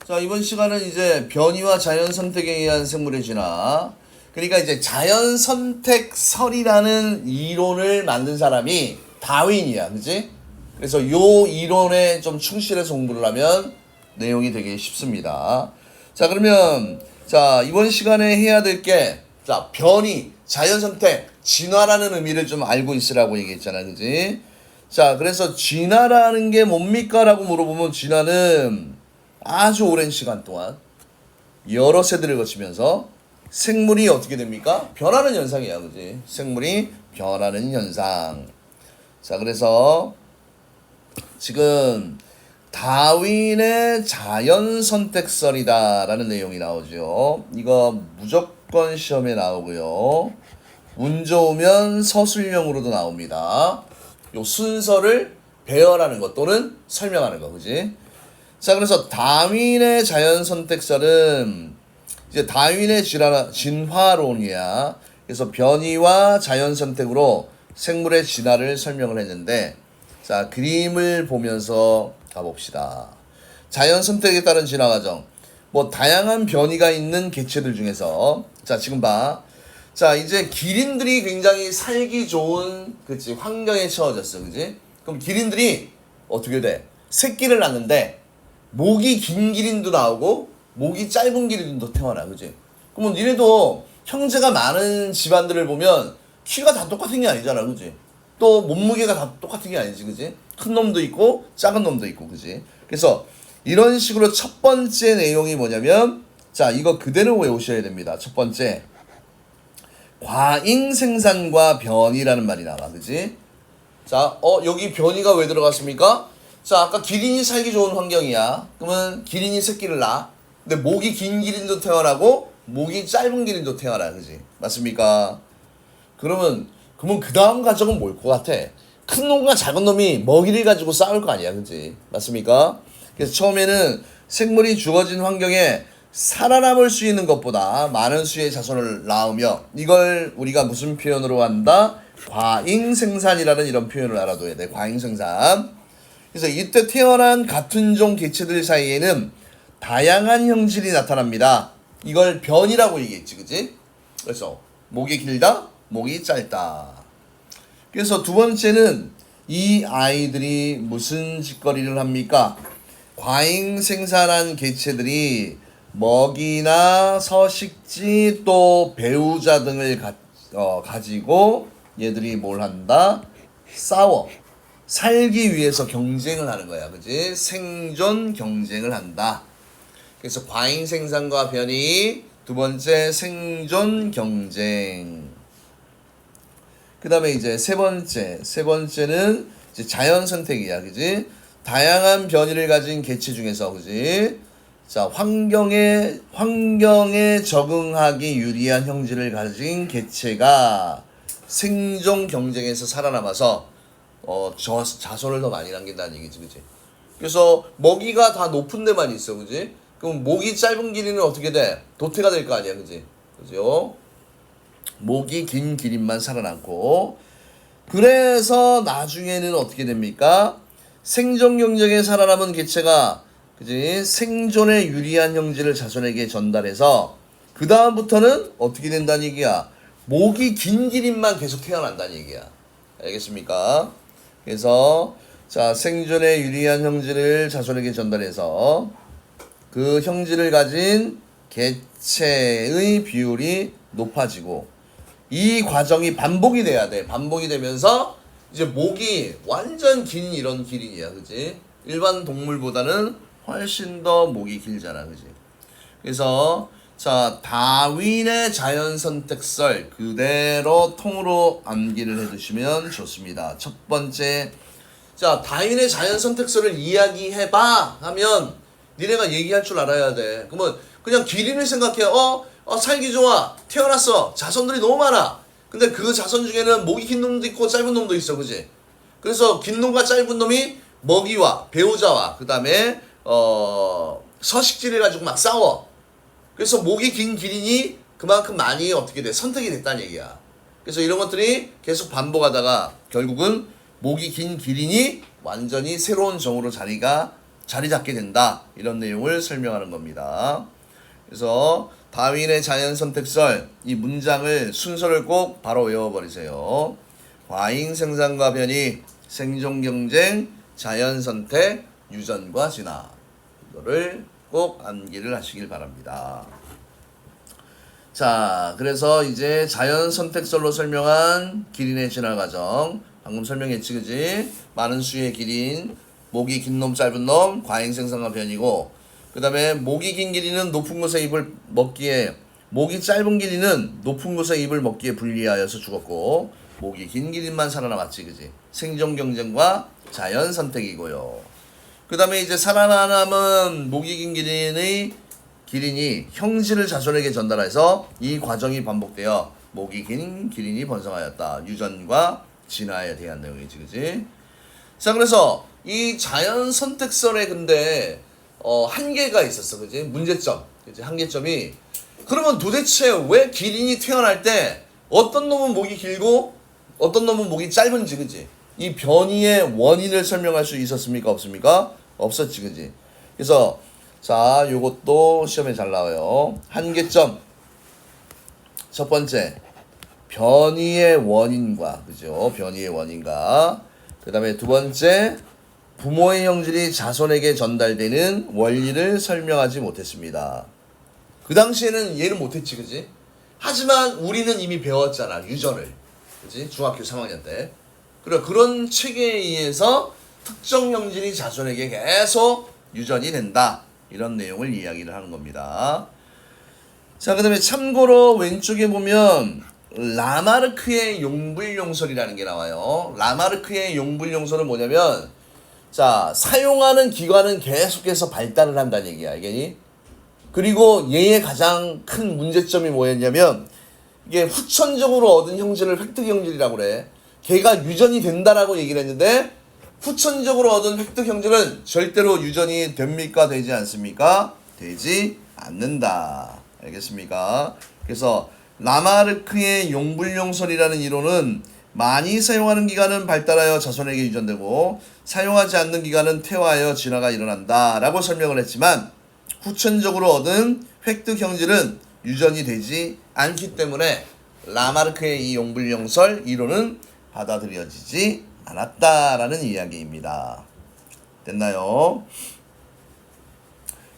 자, 이번 시간은 이제 변이와 자연 선택에 의한 생물의 진화. 그러니까 이제 자연 선택설이라는 이론을 만든 사람이 다윈이야. 그지? 그래서 요 이론에 좀 충실해서 공부를 하면 내용이 되게 쉽습니다. 자, 그러면 자, 이번 시간에 해야 될 게 자, 변이, 자연 선택, 진화라는 의미를 좀 알고 있으라고 얘기했잖아. 그지? 자, 그래서 진화라는 게 뭡니까? 라고 물어보면 진화는 아주 오랜 시간 동안 여러 세대를 거치면서 생물이 어떻게 됩니까? 변하는 현상이야. 그지? 생물이 변하는 현상. 자, 그래서 지금 다윈의 자연 선택설이다 라는 내용이 나오죠. 이거 무조건 시험에 나오고요. 운 좋으면 서술형으로도 나옵니다. 요 순서를 배열하는 것 또는 설명하는 거, 그지? 자, 그래서 다윈의 자연 선택설은 이제 다윈의 진화론이야. 그래서 변이와 자연 선택으로 생물의 진화를 설명을 했는데, 자, 그림을 보면서 가봅시다. 자연 선택에 따른 진화 과정. 뭐 다양한 변이가 있는 개체들 중에서 자, 지금 봐. 자, 이제 기린들이 굉장히 살기 좋은 그치 환경에 처해졌어. 그지? 그럼 기린들이 어떻게 돼? 새끼를 낳는데 목이 긴 기린도 나오고 목이 짧은 기린도 태어나. 그지? 그러면 니네도 형제가 많은 집안들을 보면 키가 다 똑같은 게 아니잖아. 그지? 또 몸무게가 다 똑같은 게 아니지. 그지? 큰 놈도 있고 작은 놈도 있고. 그지? 그래서 이런 식으로 첫 번째 내용이 뭐냐면 자, 이거 그대로 외우셔야 됩니다. 첫 번째, 과잉 생산과 변이라는 말이 나와. 그지? 자, 여기 변이가 왜 들어갔습니까? 자, 아까 기린이 살기 좋은 환경이야. 그러면 기린이 새끼를 낳아. 근데 목이 긴 기린도 태어나고 목이 짧은 기린도 태어나. 그지? 맞습니까? 그러면 그 다음 과정은 뭘 것 같아? 큰 놈과 작은 놈이 먹이를 가지고 싸울 거 아니야. 그지? 맞습니까? 그래서 처음에는 생물이 주어진 환경에 살아남을 수 있는 것보다 많은 수의 자손을 낳으며 이걸 우리가 무슨 표현으로 한다? 과잉생산이라는 이런 표현을 알아둬야 돼. 과잉생산. 그래서 이때 태어난 같은 종 개체들 사이에는 다양한 형질이 나타납니다. 이걸 변이라고 얘기했지. 그치? 그래서 목이 길다, 목이 짧다. 그래서 두 번째는 이 아이들이 무슨 짓거리를 합니까? 과잉생산한 개체들이 먹이나 서식지 또 배우자 등을 가지고 얘들이 뭘 한다? 싸워. 살기 위해서 경쟁을 하는 거야. 그지? 생존 경쟁을 한다. 그래서 과잉 생산과 변이, 두 번째 생존 경쟁. 그 다음에 이제 세 번째는 이제 자연 선택이야. 그지? 다양한 변이를 가진 개체 중에서, 그지? 자, 환경에 적응하기 유리한 형질을 가진 개체가 생존 경쟁에서 살아남아서 자손을 더 많이 남긴다는 얘기지. 그지? 그래서 먹이가 다 높은 데만 있어. 그지? 그럼 목이 짧은 기린은 어떻게 돼? 도태가 될 거 아니야. 그지? 그죠? 목이 긴 기린만 살아남고, 그래서 나중에는 어떻게 됩니까? 생존 경쟁에 살아남은 개체가 그지? 생존에 유리한 형질을 자손에게 전달해서 그 다음부터는 어떻게 된다는 얘기야? 목이 긴 기린만 계속 태어난다는 얘기야. 알겠습니까? 그래서 자, 생존에 유리한 형질을 자손에게 전달해서 그 형질을 가진 개체의 비율이 높아지고 이 과정이 반복이 돼야 돼. 반복이 되면서 이제 목이 완전 긴 이런 기린이야. 그지? 일반 동물보다는 훨씬 더 목이 길잖아. 그지? 그래서 자, 다윈의 자연 선택설 그대로 통으로 암기를 해두시면 좋습니다. 첫 번째, 자, 다윈의 자연 선택설을 이야기해봐 하면 니네가 얘기할 줄 알아야 돼. 그러면 그냥 기린을 생각해. 살기 좋아. 태어났어. 자손들이 너무 많아. 근데 그 자손 중에는 목이 긴 놈도 있고 짧은 놈도 있어. 그지? 그래서 긴 놈과 짧은 놈이 먹이와 배우자와 그 다음에 서식지를 가지고 막 싸워. 그래서 목이 긴 기린이 그만큼 많이 어떻게 돼? 선택이 됐다는 얘기야. 그래서 이런 것들이 계속 반복하다가 결국은 목이 긴 기린이 완전히 새로운 종으로 자리가 자리 잡게 된다. 이런 내용을 설명하는 겁니다. 그래서 다윈의 자연 선택설 이 문장을 순서를 꼭 바로 외워버리세요. 과잉 생산과 변이, 생존 경쟁, 자연 선택, 유전과 진화. 이거를 꼭 암기를 하시길 바랍니다. 자, 그래서 이제 자연 선택설로 설명한 기린의 진화 과정. 방금 설명했지, 그지? 많은 수의 기린, 목이 긴 놈, 짧은 놈, 과잉 생산과 변이고, 그 다음에 목이 긴 기린은 높은 곳에 잎을 먹기에, 목이 짧은 기린은 높은 곳에 잎을 먹기에 불리하여서 죽었고, 목이 긴 기린만 살아남았지, 그지? 생존 경쟁과 자연 선택이고요. 그 다음에 이제 살아남은 목이 긴 기린이 형질을 자손에게 전달해서 이 과정이 반복되어 목이 긴 기린이 번성하였다. 유전과 진화에 대한 내용이지, 그지? 자, 그래서 이 자연 선택설에 근데 한계가 있었어, 그지? 문제점, 그지? 한계점이 그러면 도대체 왜 기린이 태어날 때 어떤 놈은 목이 길고 어떤 놈은 목이 짧은지, 그지? 이 변이의 원인을 설명할 수 있었습니까? 없습니까? 없었지, 그지? 그래서 자, 요것도 시험에 잘 나와요. 한계점. 첫 번째, 변이의 원인과, 그죠? 변이의 원인과. 그 다음에 두 번째, 부모의 형질이 자손에게 전달되는 원리를 설명하지 못했습니다. 그 당시에는 이해를 못했지, 그지? 하지만 우리는 이미 배웠잖아, 유전을. 그지? 중학교 3학년 때. 그래, 그런 체계에 의해서 특정 형질이 자손에게 계속 유전이 된다. 이런 내용을 이야기를 하는 겁니다. 자, 그 다음에 참고로 왼쪽에 보면 라마르크의 용불용설이라는 게 나와요. 라마르크의 용불용설은 뭐냐면, 자, 사용하는 기관은 계속해서 발달을 한다는 얘기야, 알겠니? 그리고 얘의 가장 큰 문제점이 뭐였냐면, 이게 후천적으로 얻은 형질을 획득 형질이라고 그래. 걔가 유전이 된다라고 얘기를 했는데, 후천적으로 얻은 획득 형질은 절대로 유전이 됩니까? 되지 않습니까? 되지 않는다. 알겠습니까? 그래서 라마르크의 용불용설이라는 이론은 많이 사용하는 기간은 발달하여 자손에게 유전되고 사용하지 않는 기간은 퇴화하여 진화가 일어난다 라고 설명을 했지만, 후천적으로 얻은 획득 형질은 유전이 되지 않기 때문에 라마르크의 이 용불용설 이론은 받아들여지지 않았다라는 이야기입니다. 됐나요?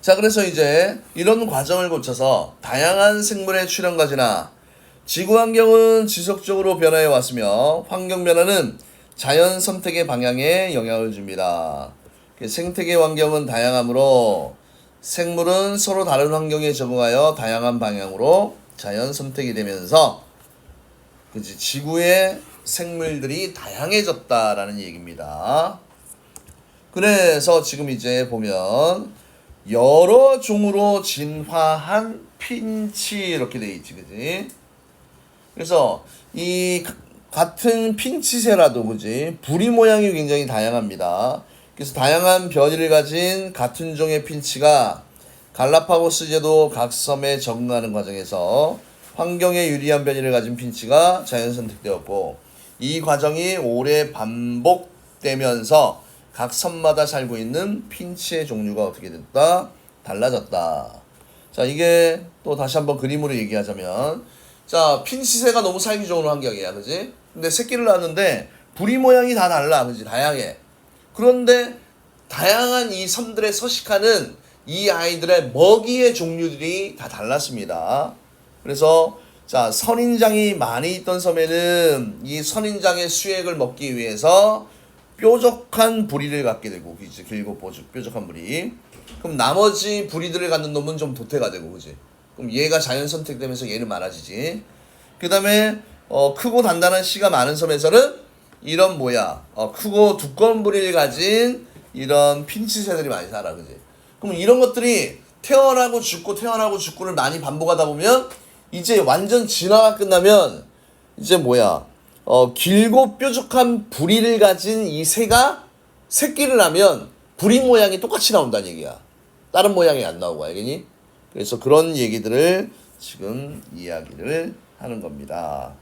자, 그래서 이제 이런 과정을 거쳐서 다양한 생물의 출현과 진화, 지구 환경은 지속적으로 변화해 왔으며 환경 변화는 자연 선택의 방향에 영향을 줍니다. 생태계 환경은 다양하므로 생물은 서로 다른 환경에 적응하여 다양한 방향으로 자연 선택이 되면서 그치, 지구의 생물들이 다양해졌다라는 얘기입니다. 그래서 지금 이제 보면 여러 종으로 진화한 핀치 이렇게 돼 있지, 그지? 그래서 이 같은 핀치새라도 그지 부리 모양이 굉장히 다양합니다. 그래서 다양한 변이를 가진 같은 종의 핀치가 갈라파고스 제도 각 섬에 적응하는 과정에서 환경에 유리한 변이를 가진 핀치가 자연 선택되었고, 이 과정이 오래 반복되면서 각 섬마다 살고 있는 핀치의 종류가 어떻게 됐다? 달라졌다. 자, 이게 또 다시 한번 그림으로 얘기하자면, 자, 핀치새가 너무 살기 좋은 환경이야, 그지? 근데 새끼를 낳았는데 부리 모양이 다 달라, 그지? 다양해. 그런데 다양한 이 섬들에 서식하는 이 아이들의 먹이의 종류들이 다 달랐습니다. 그래서 자, 선인장이 많이 있던 섬에는 이 선인장의 수액을 먹기 위해서 뾰족한 부리를 갖게 되고, 그치? 길고 뾰족한 부리. 그럼 나머지 부리들을 갖는 놈은 좀 도태가 되고, 그지? 그럼 얘가 자연 선택되면서 얘는 많아지지. 그 다음에 크고 단단한 씨가 많은 섬에서는 이런 크고 두꺼운 부리를 가진 이런 핀치새들이 많이 살아, 그지? 그럼 이런 것들이 태어나고 죽고를 많이 반복하다 보면 이제 완전 진화가 끝나면 이제 길고 뾰족한 부리를 가진 이 새가 새끼를 낳으면 부리 모양이 똑같이 나온다는 얘기야. 다른 모양이 안 나오고, 알겠니? 그래서 그런 얘기들을 지금 이야기를 하는 겁니다.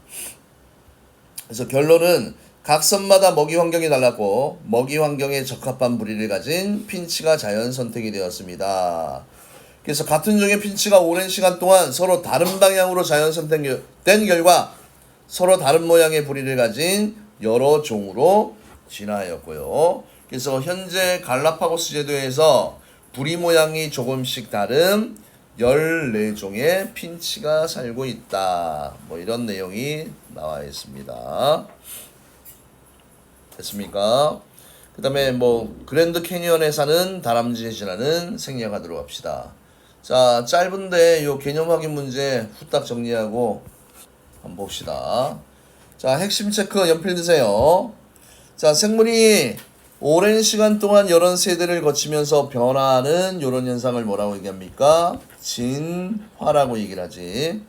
그래서 결론은 각 선마다 먹이 환경이 달랐고 먹이 환경에 적합한 부리를 가진 핀치가 자연 선택이 되었습니다. 그래서 같은 종의 핀치가 오랜 시간 동안 서로 다른 방향으로 자연 선택된 결과 서로 다른 모양의 부리를 가진 여러 종으로 진화하였고요. 그래서 현재 갈라파고스 제도에서 부리 모양이 조금씩 다른 14종의 핀치가 살고 있다. 뭐 이런 내용이 나와 있습니다. 됐습니까? 그 다음에 뭐 그랜드 캐니언에 사는 다람쥐에 진화는 생략하도록 합시다. 자, 짧은데 요 개념 확인 문제 후딱 정리하고 한번 봅시다. 자, 핵심 체크 연필 드세요. 자, 생물이 오랜 시간 동안 여러 세대를 거치면서 변화하는 이런 현상을 뭐라고 얘기합니까? 진화라고 얘기를 하지.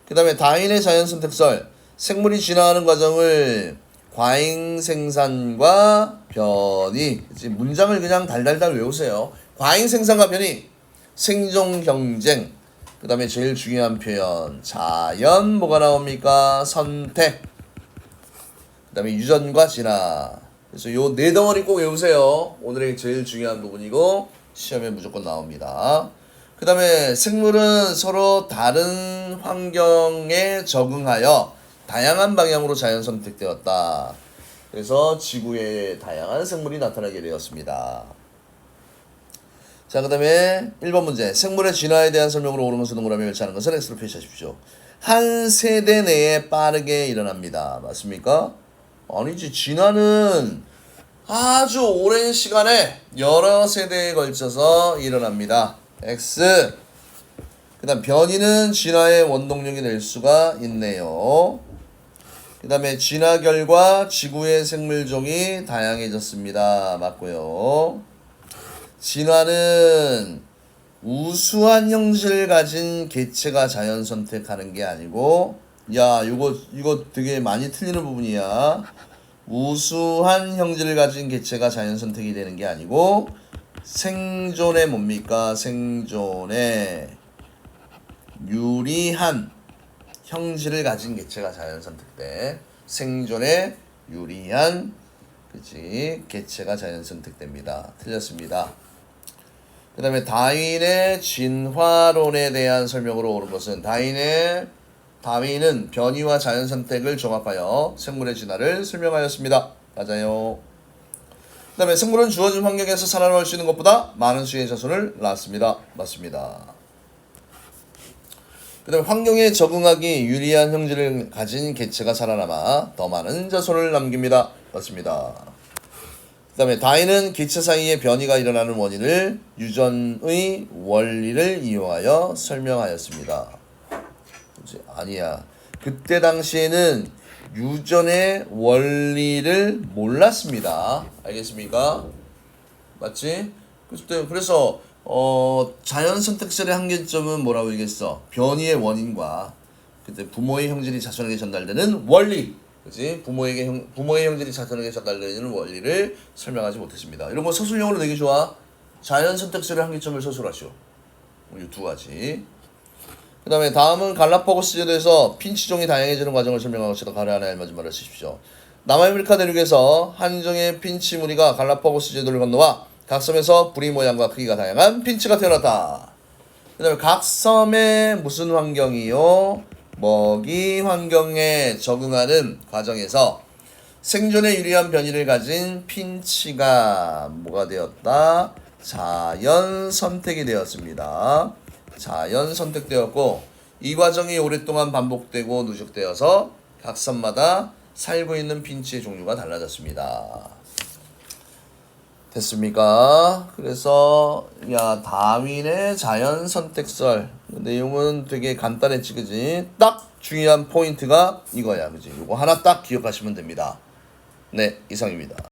그 다음에 다윈의 자연선택설, 생물이 진화하는 과정을 과잉 생산과 변이, 문장을 그냥 달달달 외우세요. 과잉 생산과 변이, 생존 경쟁, 그 다음에 제일 중요한 표현 자연 뭐가 나옵니까? 선택, 그 다음에 유전과 진화. 그래서 요 네 덩어리 꼭 외우세요. 오늘의 제일 중요한 부분이고 시험에 무조건 나옵니다. 그 다음에 생물은 서로 다른 환경에 적응하여 다양한 방향으로 자연 선택되었다. 그래서 지구에 다양한 생물이 나타나게 되었습니다. 자, 그 다음에 1번 문제. 생물의 진화에 대한 설명으로 옳은 것을 동그라미 열차하는 것을 X로 표시하십시오. 한 세대 내에 빠르게 일어납니다. 맞습니까? 아니지. 진화는 아주 오랜 시간에 여러 세대에 걸쳐서 일어납니다. X. 그 다음 변이는 진화의 원동력이 될 수가 있네요. 그 다음에 진화 결과 지구의 생물종이 다양해졌습니다. 맞고요. 진화는 우수한 형질을 가진 개체가 자연 선택하는 게 아니고, 야, 이거 되게 많이 틀리는 부분이야. 우수한 형질을 가진 개체가 자연 선택이 되는 게 아니고 생존에 뭡니까? 생존에 유리한 형질을 가진 개체가 자연 선택돼. 생존에 유리한 개체가 자연 선택됩니다. 틀렸습니다. 그 다음에 다윈의 진화론에 대한 설명으로 옳은 것은 다윈은 변이와 자연 선택을 종합하여 생물의 진화를 설명하였습니다. 맞아요. 그 다음에 생물은 주어진 환경에서 살아남을 수 있는 것보다 많은 수의 자손을 낳았습니다. 맞습니다. 그 다음에 환경에 적응하기 유리한 형질을 가진 개체가 살아남아 더 많은 자손을 남깁니다. 맞습니다. 그 다음에 다윈은 개체 사이의 변이가 일어나는 원인을 유전의 원리를 이용하여 설명하였습니다. 아니야. 그때 당시에는 유전의 원리를 몰랐습니다. 알겠습니까? 맞지? 그래서 자연 선택설의 한계점은 뭐라고 얘기했어? 변이의 원인과 그때 부모의 형질이 자손에게 전달되는 원리, 그렇지? 부모의 형질이 자손에게 전달되는 원리를 설명하지 못했습니다. 이런 거 서술형으로 되게 좋아. 자연 선택설의 한계점을 서술하시오. 이 두 가지. 그 다음에 다음은 갈라파고스 제도에서 핀치종이 다양해지는 과정을 설명하고 있다. 가래 하나에 알맞은 말을 쓰십시오. 남아메리카 대륙에서 한 종의 핀치 무리가 갈라파고스 제도를 건너와 각 섬에서 부리 모양과 크기가 다양한 핀치가 태어났다. 그 다음에 각 섬의 무슨 환경이요? 먹이 환경에 적응하는 과정에서 생존에 유리한 변이를 가진 핀치가 뭐가 되었다? 자연 선택이 되었습니다. 자연 선택되었고 이 과정이 오랫동안 반복되고 누적되어서 각 섬마다 살고 있는 핀치의 종류가 달라졌습니다. 됐습니까? 그래서 다윈의 자연 선택설 내용은 되게 간단했지, 그지? 딱 중요한 포인트가 이거야, 그지? 이거 하나 딱 기억하시면 됩니다. 네, 이상입니다.